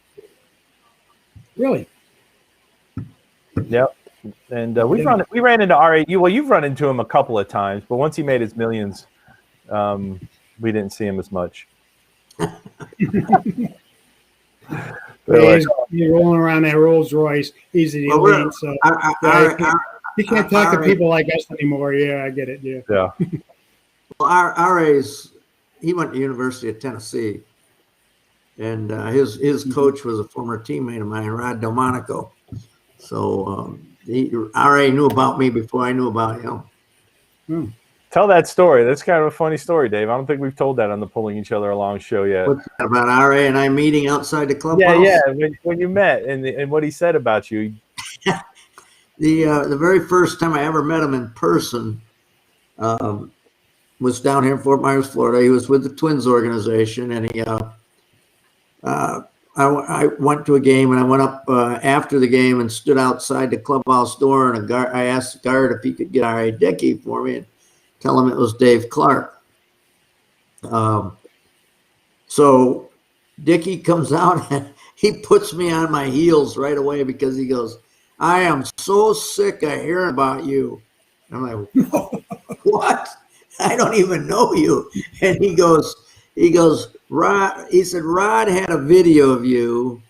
Really? Yep. And we ran into R.A. You've run into him a couple of times, but once he made his millions, we didn't see him as much. He's rolling around that Rolls Royce. He's the elite, so he can't talk to people like us anymore. Yeah, I get it. Yeah. Yeah. Well, R.A.'s he went to University of Tennessee, and his coach was a former teammate of mine, Rod Delmonico. So R.A. knew about me before I knew about him. Tell that story. That's kind of a funny story, Dave. I don't think we've told that on the Pulling Each Other Along show yet. What's that about R.A. and I meeting outside the clubhouse? Yeah. When you met and what he said about you. The very first time I ever met him in person was down here in Fort Myers, Florida. He was with the Twins organization, and I went to a game, and I went up after the game and stood outside the clubhouse door, and I asked the guard if he could get R.A. Dickey for me and tell him it was Dave Clark. So Dickey comes out and he puts me on my heels right away because he goes, "I am so sick of hearing about you." And I'm like, "What? I don't even know you." And he goes, Rod, he said, "Rod had a video of you."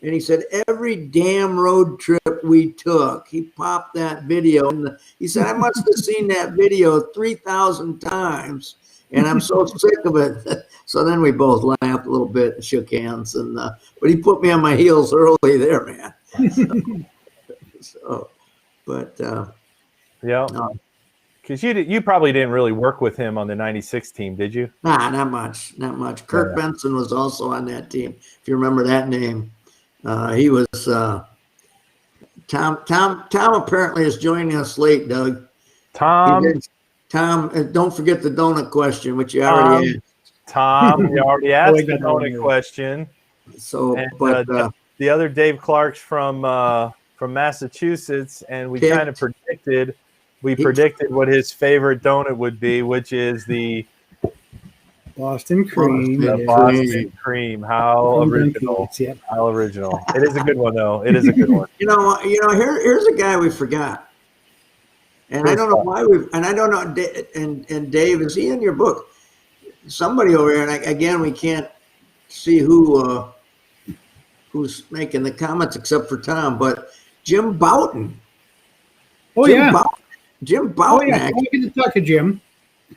And he said, "Every damn road trip we took, he popped that video." And he said, "I must have seen that video 3,000 times. And I'm so sick of it." So then we both laughed a little bit and shook hands. But he put me on my heels early there, man. Yeah. Because you probably didn't really work with him on the '96 team, did you? Nah, not much. Kirk Benson was also on that team, if you remember that name. He was Tom. Tom apparently is joining us late, Doug. Tom, Tom, don't forget the donut question, which you Tom, already asked. Tom, we already Oh, I asked the got that one donut there. question. So, And but the other Dave Clark's from Massachusetts, and we kind of predicted what his favorite donut would be, which is the Boston cream. Boston Boston cream. How From original! Dunkin's, yep. How original! It is a good one, though. It is a good one. here's a guy we forgot, and I don't know why and I don't know. And Dave, is he in your book? Somebody over here, and again, we can't see who's making the comments except for Tom, but Jim Boughton. Oh, Jim yeah. Jim Oh, Boughton. yeah. I get to talk to Jim.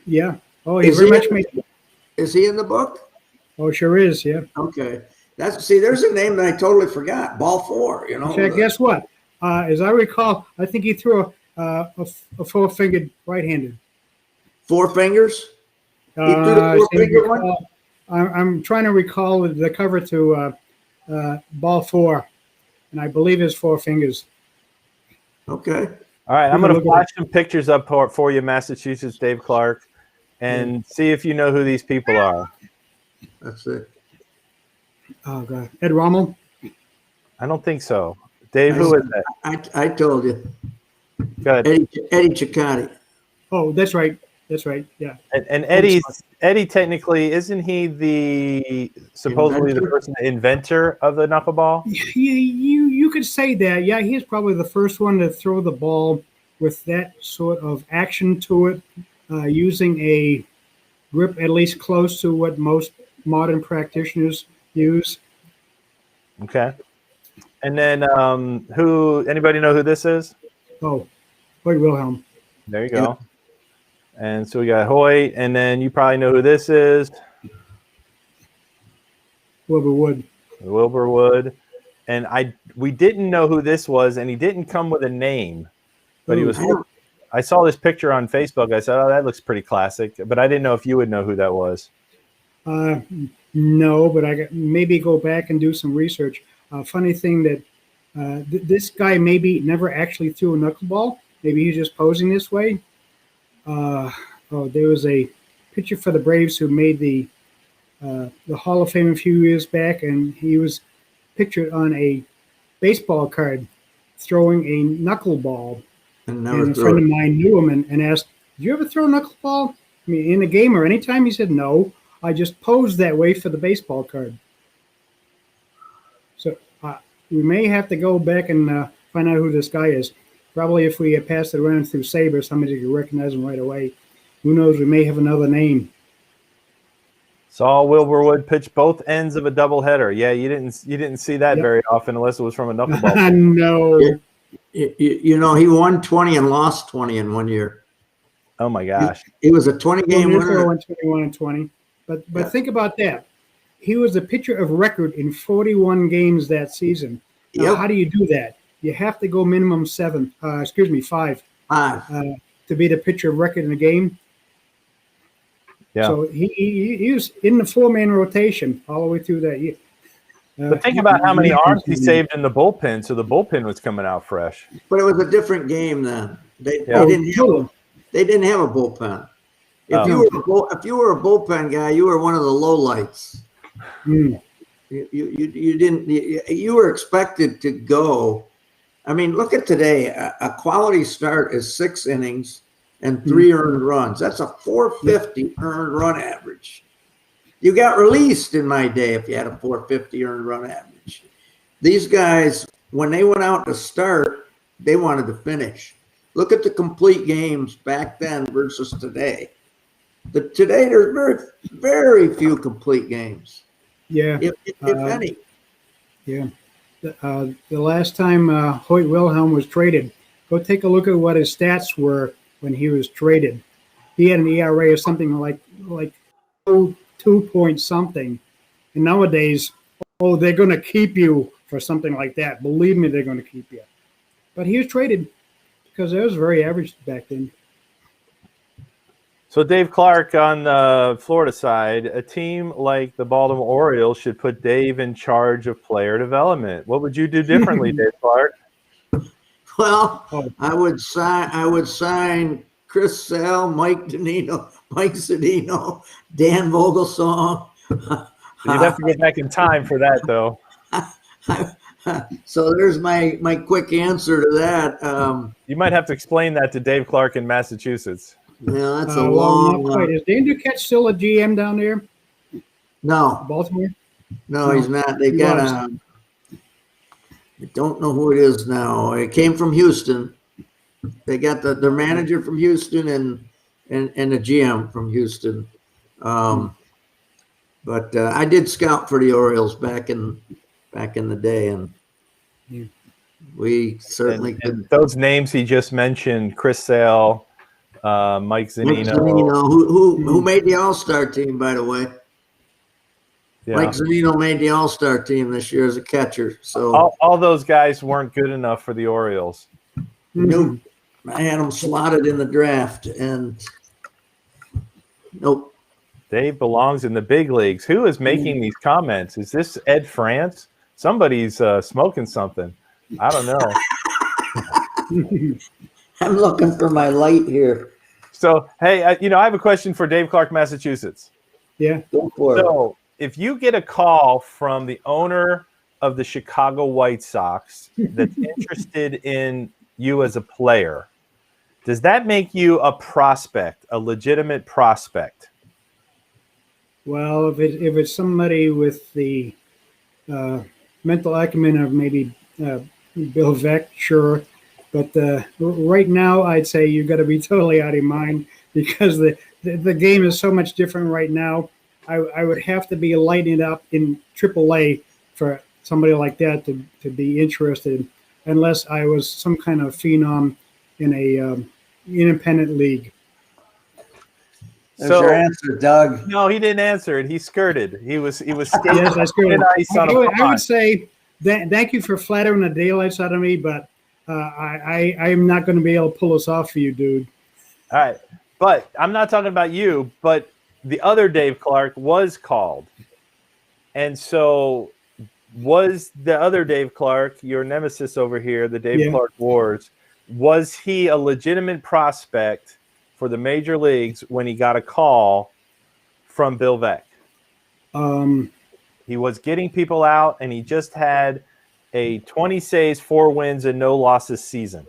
Yeah. Oh, he Is very he much makes. Is he in the book? Oh, sure is. Yeah. Okay. There's a name that I totally forgot. Ball 4, In fact, guess what? As I recall, I think he threw a four-fingered right-handed. 4 fingers? He threw the 4-finger one? I'm trying to recall the cover to Ball 4, and I believe it's 4 fingers. Okay. All right, I'm going to flash some pictures up for you, Massachusetts, Dave Clark, and see if you know who these people are. That's it. Oh, God. Ed Rommel? I don't think so. Dave, who is that? I told you. Go ahead. Eddie Cicciotti. Oh, that's right. That's right. Yeah. And Eddie technically, isn't he supposedly the person, the inventor of the knuckleball? You could say that. Yeah, he's probably the first one to throw the ball with that sort of action to it, using a grip at least close to what most modern practitioners use. Okay. And then anybody know who this is? Oh, Hoyt Wilhelm. There you go. Yeah. And so we got Hoyt, and then you probably know who this is. Wilbur Wood. And we didn't know who this was, and he didn't come with a name. But he was. I saw this picture on Facebook. I said, "Oh, that looks pretty classic," but I didn't know if you would know who that was. No, but I maybe go back and do some research. Funny thing that this guy maybe never actually threw a knuckleball. Maybe he's just posing this way. There was a pitcher for the Braves who made the Hall of Fame a few years back, and he was pictured on a baseball card throwing a knuckleball. And a friend of mine knew him and asked, "Did you ever throw a knuckleball? I mean, in a game or anytime?" He said, "No, I just posed that way for the baseball card." So we may have to go back and find out who this guy is. Probably if we pass it around through Sabre, somebody could recognize him right away. Who knows? We may have another name. Saw Wilbur Wood pitch both ends of a doubleheader. Yeah, you didn't see that very often unless it was from a knuckleball. No. He won 20 and lost 20 in 1 year. Oh my gosh. He was a 20-game winner. 21 and 20. But think about that. He was the pitcher of record in 41 games that season. Now, how do you do that? You have to go minimum 5 to be the pitcher of record in a game. Yeah. So he was in the 4-man rotation all the way through that year. But think about how many arms he saved in the bullpen, so the bullpen was coming out fresh. But it was a different game then. They didn't have a bullpen. If you were a bullpen guy, you were one of the lowlights. Mm. You were expected to go. I mean, look at today. A quality start is 6 innings and 3 earned runs. That's a 450 earned run average. You got released in my day if you had a 450 earned run average. These guys, when they went out to start, they wanted to finish. Look at the complete games back then versus today. Today, there's very, very few complete games. Yeah. If any. Yeah. The last time Hoyt Wilhelm was traded, go take a look at what his stats were when he was traded. He had an ERA of something like 2 point something. And nowadays, they're going to keep you for something like that. Believe me, they're going to keep you. But he was traded because it was very average back then. So Dave Clark on the Florida side, a team like the Baltimore Orioles should put Dave in charge of player development. What would you do differently, Dave Clark? Well, Oh, I would sign Chris Sale, Mike Zedino, Dan Vogelsong. You'd have to go back in time for that, though. So there's my quick answer to that. You might have to explain that to Dave Clark in Massachusetts. Yeah, that's a well, long. not quite. Is Dan Duquette still a GM down there, No, Baltimore? no, he's not. They He got was. I don't know who it is now. It came from Houston. They got their manager from Houston and the GM from Houston. But I did scout for the Orioles back in the day, and we certainly and those names he just mentioned: Chris Sale, Mike Zedino. who made the All-Star team, by the way. Yeah. Mike Zedino made the All-Star team this year as a catcher. So all those guys weren't good enough for the Orioles. nope, I had them slotted in the draft, and nope. Dave belongs in the big leagues. Who is making these comments? Is this Ed France? Somebody's smoking something. I don't know. I'm looking for my light here. So, hey, I have a question for Dave Clark, Massachusetts. Yeah. Go for it. So, if you get a call from the owner of the Chicago White Sox that's interested in you as a player, does that make you a prospect, a legitimate prospect? Well, if it's somebody with the mental acumen of maybe Bill Veeck, sure. But right now, I'd say you've got to be totally out of your mind because the game is so much different right now. I would have to be lighting it up in AAA for somebody like that to be interested, unless I was some kind of phenom in a independent league. There's your answer, Doug. No, he didn't answer it. He skirted. He was skating Yes, I skirted. ice on a I pond. would say thank you for flattering the daylights out of me, but I'm not going to be able to pull this off for you, dude. All right. But I'm not talking about you, but the other Dave Clark was called. And so was the other Dave Clark, your nemesis over here, the Dave Clark Wars, was he a legitimate prospect for the major leagues when he got a call from Bill Veeck? He was getting people out, and he just had a 20 saves, 4 wins, and no losses season.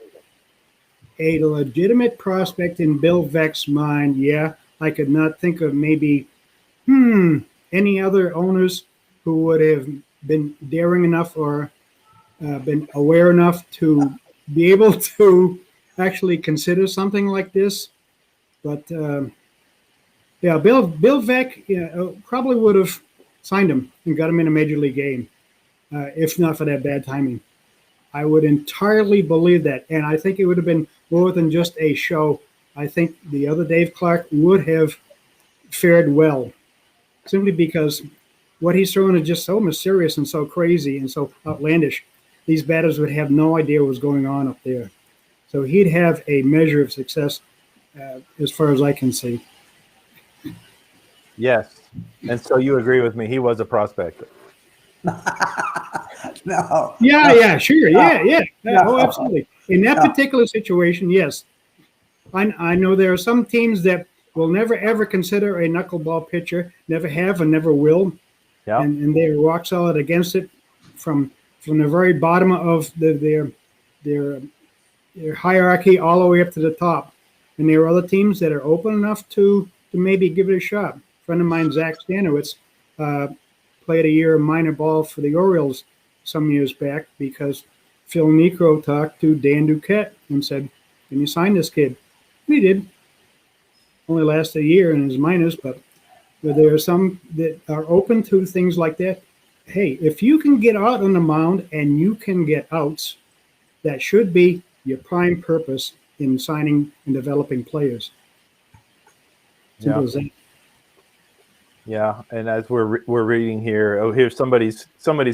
A legitimate prospect in Bill Veeck's mind, yeah. I could not think of maybe any other owners who would have been daring enough or been aware enough to be able to actually consider something like this. But Bill Veeck probably would have signed him and got him in a major league game, if not for that bad timing. I would entirely believe that, and I think it would have been more than just a show. I think the other Dave Clark would have fared well, simply because what he's throwing is just so mysterious and so crazy and so outlandish. These batters would have no idea what was going on up there. So he'd have a measure of success as far as I can see. Yes. And so you agree with me. He was a prospect. No. Yeah, sure. Yeah. No. Oh, absolutely. In that particular situation, yes. I know there are some teams that will never, ever consider a knuckleball pitcher, never have and never will. Yeah. And they're rock solid against it from the very bottom of their hierarchy all the way up to the top. And there are other teams that are open enough to maybe give it a shot. A friend of mine, Zach Stanowitz, played a year of minor ball for the Orioles some years back because Phil Necro talked to Dan Duquette and said, "Can you sign this kid?" And he did. Only lasted a year in his minors, but there are some that are open to things like that. Hey, if you can get out on the mound and you can get outs, that should be your prime purpose in signing and developing players. Simple as that. Yeah, and as we're reading here, here's somebody's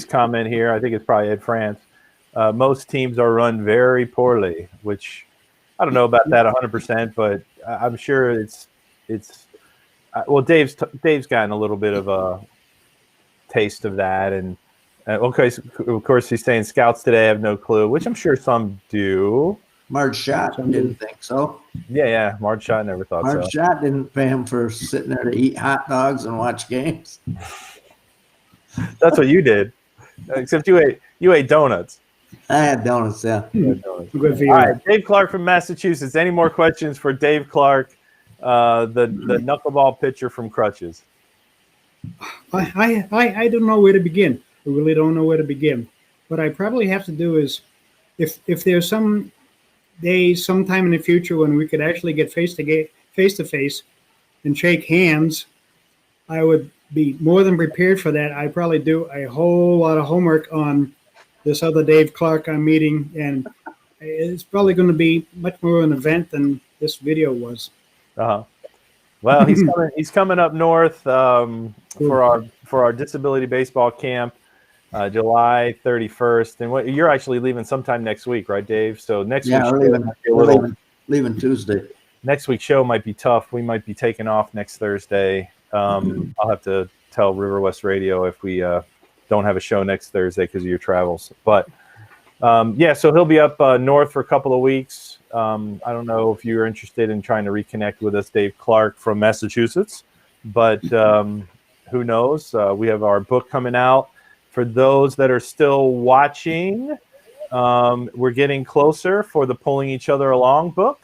comment here. I think it's probably Ed France. Most teams are run very poorly, which I don't know about that 100%, but I'm sure it's it's well, Dave's gotten a little bit of a taste of that, and okay, so of course he's saying scouts today have no clue, which I'm sure some do. Marge Schott didn't think so. Yeah, Marge Schott never thought so. Marge Schott didn't pay him for sitting there to eat hot dogs and watch games. That's what you did, except you ate donuts. I had donuts, yeah. Good for you. All right, Dave Clark from Massachusetts. Any more questions for Dave Clark, the knuckleball pitcher from Crutches? I don't know where to begin. I really don't know where to begin. What I probably have to do is, if there's some day, sometime in the future when we could actually get face to face and shake hands, I would be more than prepared for that. I probably do a whole lot of homework on this other Dave Clark I'm meeting, and it's probably going to be much more of an event than this video was. Well, he's coming up north for our disability baseball camp, July 31st, and you're actually leaving sometime next week, right, Dave? So next week, we're leaving Tuesday. Next week's show might be tough. We might be taking off next Thursday. I'll have to tell River West Radio if we don't have a show next Thursday because of your travels. But yeah, so he'll be up north for a couple of weeks. I don't know if you're interested in trying to reconnect with us, Dave Clark from Massachusetts, but who knows? We have our book coming out. For those that are still watching, we're getting closer for the Pulling Each Other Along book,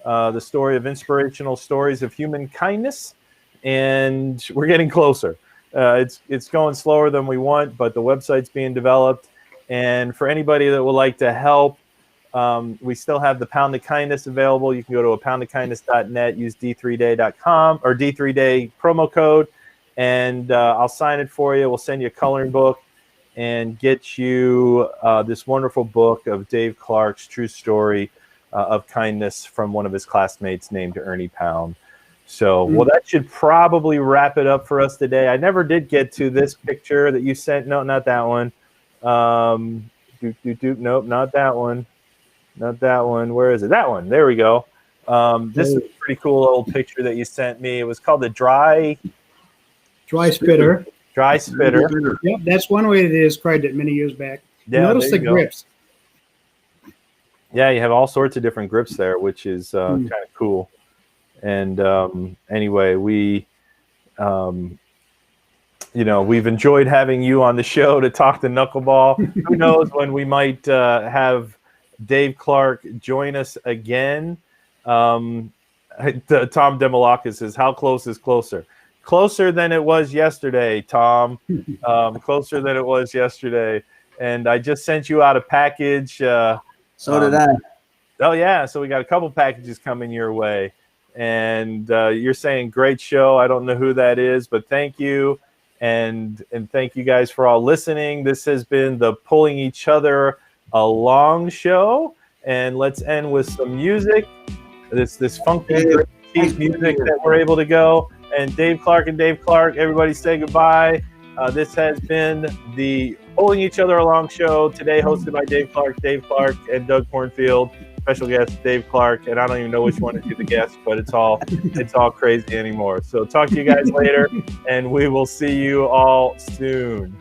the story of inspirational stories of human kindness, and we're getting closer. It's going slower than we want, but the website's being developed. And for anybody that would like to help, we still have the Pound of Kindness available. You can go to apoundofkindness.net, use D3day.com or D3day promo code, and I'll sign it for you. We'll send you a coloring book and get you this wonderful book of Dave Clark's true story of kindness from one of his classmates named Ernie Pound. So, well, that should probably wrap it up for us today. I never did get to this picture that you sent. No, not that one. Nope, not that one. Not that one. Where is it? That one. There we go. This is a pretty cool little picture that you sent me. It was called the dry spitter. Dry spitter. Yep, that's one way they described it many years back. Yeah, notice the grips. Yeah, you have all sorts of different grips there, which is kind of cool. And anyway, we've enjoyed having you on the show to talk to knuckleball. Who knows when we might have Dave Clark join us again. Tom Demolakis says, how close is closer? Closer than it was yesterday, Tom. Closer than it was yesterday. And I just sent you out a package. So did I. Oh, yeah. So we got a couple packages coming your way. And you're saying great show. I don't know who that is, but thank you. And thank you guys for all listening. This has been the Pulling Each Other Along show. And let's end with some music. This funky music that we're able to go. And Dave Clark, everybody say goodbye. This has been the Pulling Each Other Along show today, hosted by Dave Clark, and Doug Cornfield. Special guest Dave Clark, and I don't even know which one to do the guest, but it's all crazy anymore. So talk to you guys later, and we will see you all soon.